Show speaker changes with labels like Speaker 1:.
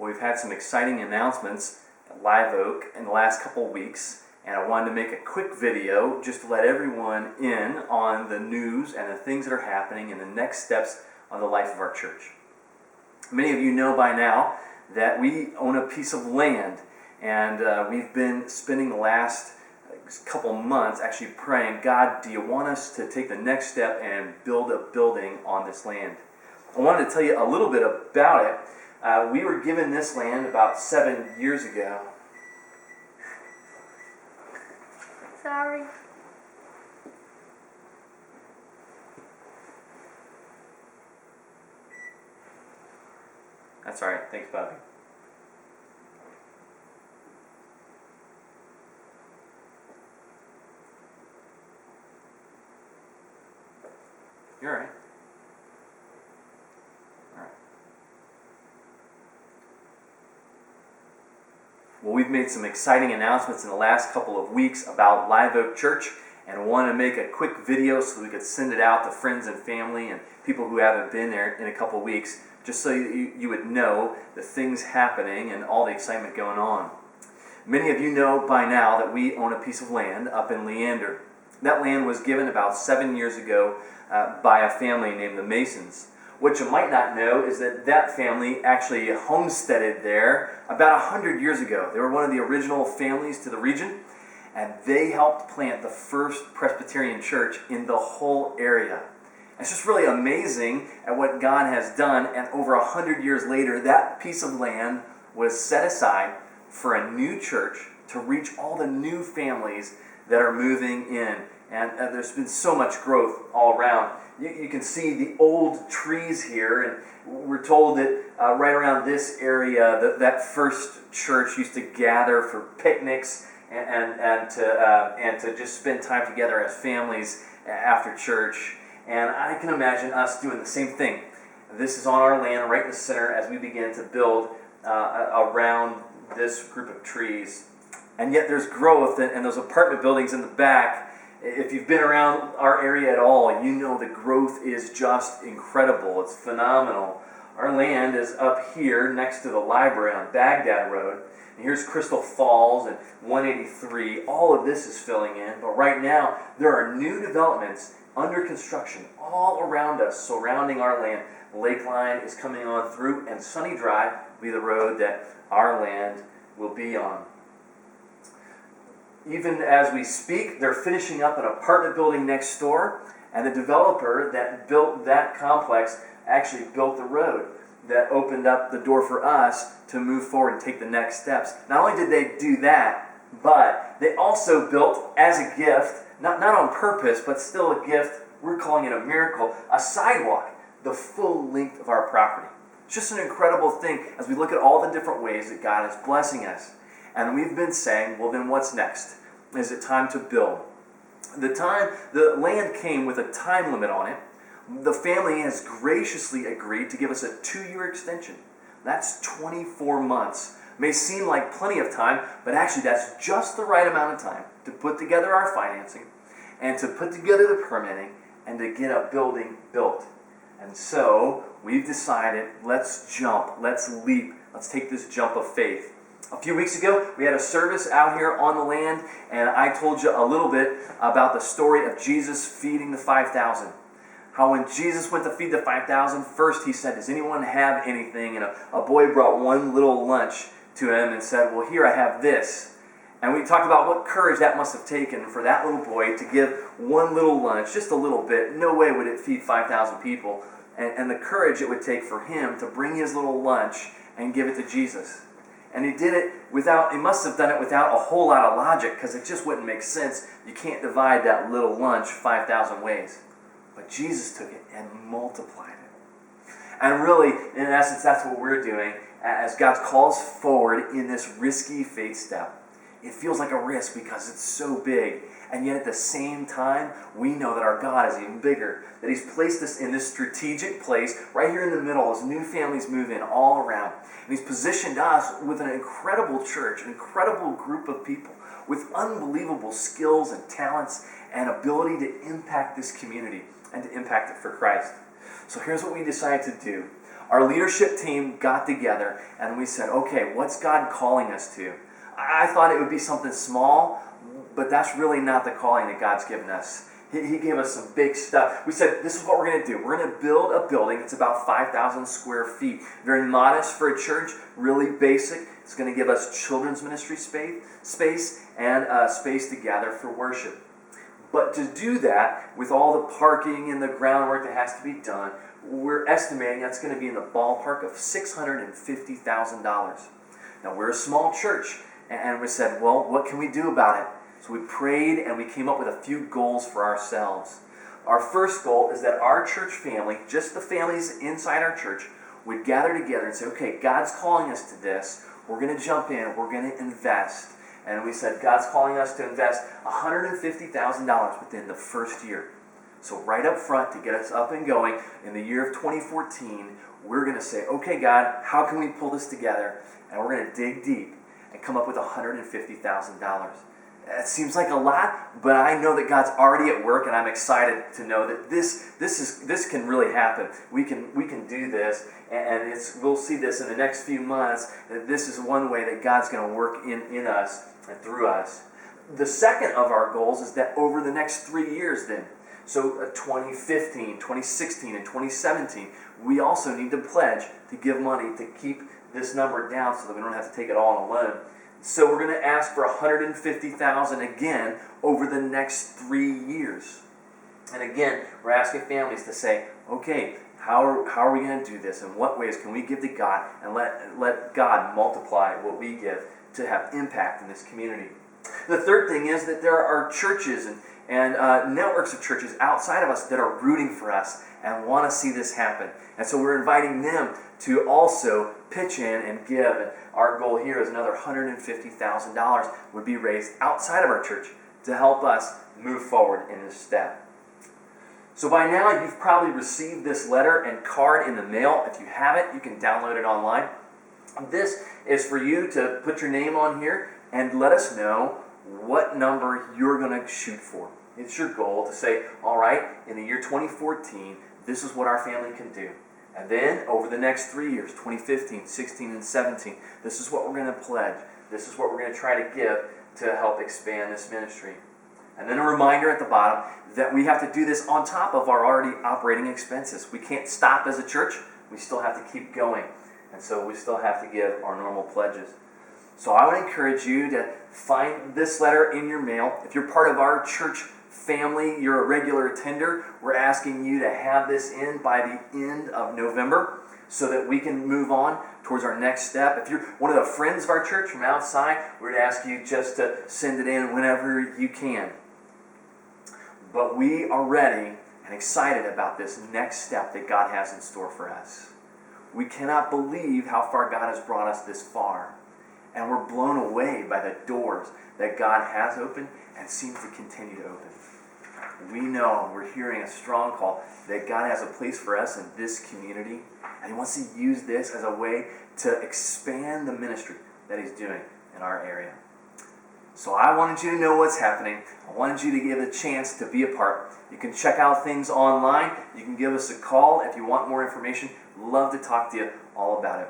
Speaker 1: Well, we've had some exciting announcements at LiveOak in the last couple weeks, and I wanted to make a quick video just to let everyone in on the news and the things that are happening and the next steps on the life of our church. Many of you know by now that we own a piece of land, and we've been spending the last couple months actually praying, God, do you want us to take the next step and build a building on this land? I wanted to tell you a little bit about it. We were given this land about 7 years ago.
Speaker 2: Sorry.
Speaker 1: That's all right. Thanks, Bobby. You're all right. All right. Well, we've made some exciting announcements in the last couple of weeks about LiveOak Church, and want to make a quick video so we could send it out to friends and family and people who haven't been there in a couple of weeks, just so you would know the things happening and all the excitement going on. Many of you know by now that we own a piece of land up in Leander. That land was given about 7 years ago by a family named the Masons. What you might not know is that that family actually homesteaded there about 100 years ago. They were one of the original families to the region, and they helped plant the first Presbyterian church in the whole area. It's just really amazing at what God has done, and over 100 years later, that piece of land was set aside for a new church to reach all the new families that are moving in. And there's been so much growth all around. You can see the old trees here, and we're told that right around this area, that first church used to gather for picnics and to just spend time together as families after church. And I can imagine us doing the same thing. This is on our land, right in the center, as we begin to build around this group of trees. And yet there's growth, and those apartment buildings in the back. If you've been around our area at all, you know the growth is just incredible. It's phenomenal. Our land is up here next to the library on Baghdad Road. And here's Crystal Falls and 183. All of this is filling in. But right now, there are new developments under construction all around us, surrounding our land. Lakeline is coming on through, and Sunny Drive will be the road that our land will be on. Even as we speak, they're finishing up an apartment building next door, and the developer that built that complex actually built the road that opened up the door for us to move forward and take the next steps. Not only did they do that, but they also built, as a gift, not on purpose, but still a gift, we're calling it a miracle, a sidewalk, the full length of our property. It's just an incredible thing as we look at all the different ways that God is blessing us. And we've been saying, well, then what's next? Is it time to build? The land came with a time limit on it. The family has graciously agreed to give us a 2-year extension. That's 24 months. May seem like plenty of time, but actually that's just the right amount of time to put together our financing and to put together the permitting and to get a building built. And so we've decided, let's jump, let's leap, let's take this jump of faith. A few weeks ago, we had a service out here on the land, and I told you a little bit about the story of Jesus feeding the 5,000. How when Jesus went to feed the 5,000, first he said, does anyone have anything? And a boy brought one little lunch to him and said, well, here I have this. And we talked about what courage that must have taken for that little boy to give one little lunch, just a little bit. No way would it feed 5,000 people. And the courage it would take for him to bring his little lunch and give it to Jesus. And he did it he must have done it without a whole lot of logic, because it just wouldn't make sense. You can't divide that little lunch 5,000 ways. But Jesus took it and multiplied it. And really, in essence, that's what we're doing as God calls forward in this risky faith step. It feels like a risk because it's so big. And yet at the same time, we know that our God is even bigger. That He's placed us in this strategic place right here in the middle as new families move in all around. And He's positioned us with an incredible church, an incredible group of people with unbelievable skills and talents and ability to impact this community and to impact it for Christ. So here's what we decided to do. our leadership team got together and we said, okay, what's God calling us to? I thought it would be something small, but that's really not the calling that God's given us. He gave us some big stuff. We said, this is what we're going to do. We're going to build a building that's about 5,000 square feet. Very modest for a church, really basic. It's going to give us children's ministry space and space to gather for worship. But to do that, with all the parking and the groundwork that has to be done, we're estimating that's going to be in the ballpark of $650,000. Now, we're a small church, and we said, well, what can we do about it? So we prayed and we came up with a few goals for ourselves. Our first goal is that our church family, just the families inside our church, would gather together and say, okay, God's calling us to this. We're going to jump in. We're going to invest. And we said, God's calling us to invest $150,000 within the first year. So right up front, to get us up and going, in the year of 2014, we're going to say, okay, God, how can we pull this together? And we're going to dig deep and come up with $150,000. It seems like a lot, but I know that God's already at work, and I'm excited to know that this can really happen. We can do this, and we'll see this in the next few months, that this is one way that God's going to work in us and through us. The second of our goals is that over the next 3 years then, so 2015, 2016, and 2017, we also need to pledge to give money to keep this number down so that we don't have to take it all on a loan. So we're going to ask for $150,000 again over the next 3 years. And again, we're asking families to say, okay, how are we going to do this? In what ways can we give to God and let God multiply what we give to have impact in this community? The third thing is that there are churches and networks of churches outside of us that are rooting for us and want to see this happen. And so we're inviting them to also pitch in and give. And our goal here is another $150,000 would be raised outside of our church to help us move forward in this step. So by now, you've probably received this letter and card in the mail. If you haven't, you can download it online. This is for you to put your name on here and let us know what number you're going to shoot for. It's your goal to say, all right, in the year 2014, this is what our family can do. And then over the next 3 years, 2015, 16, and 17, this is what we're going to pledge. This is what we're going to try to give to help expand this ministry. And then a reminder at the bottom that we have to do this on top of our already operating expenses. We can't stop as a church. We still have to keep going. And so we still have to give our normal pledges. So I would encourage you to find this letter in your mail. If you're part of our church family, you're a regular attender, we're asking you to have this in by the end of November so that we can move on towards our next step. If you're one of the friends of our church from outside, we're to ask you just to send it in whenever you can. But we are ready and excited about this next step that God has in store for us. We cannot believe how far God has brought us this far. And we're blown away by the doors that God has opened and seems to continue to open. We know, we're hearing a strong call that God has a place for us in this community, and He wants to use this as a way to expand the ministry that He's doing in our area. So I wanted you to know what's happening. I wanted you to give a chance to be a part. You can check out things online. You can give us a call if you want more information. Love to talk to you all about it.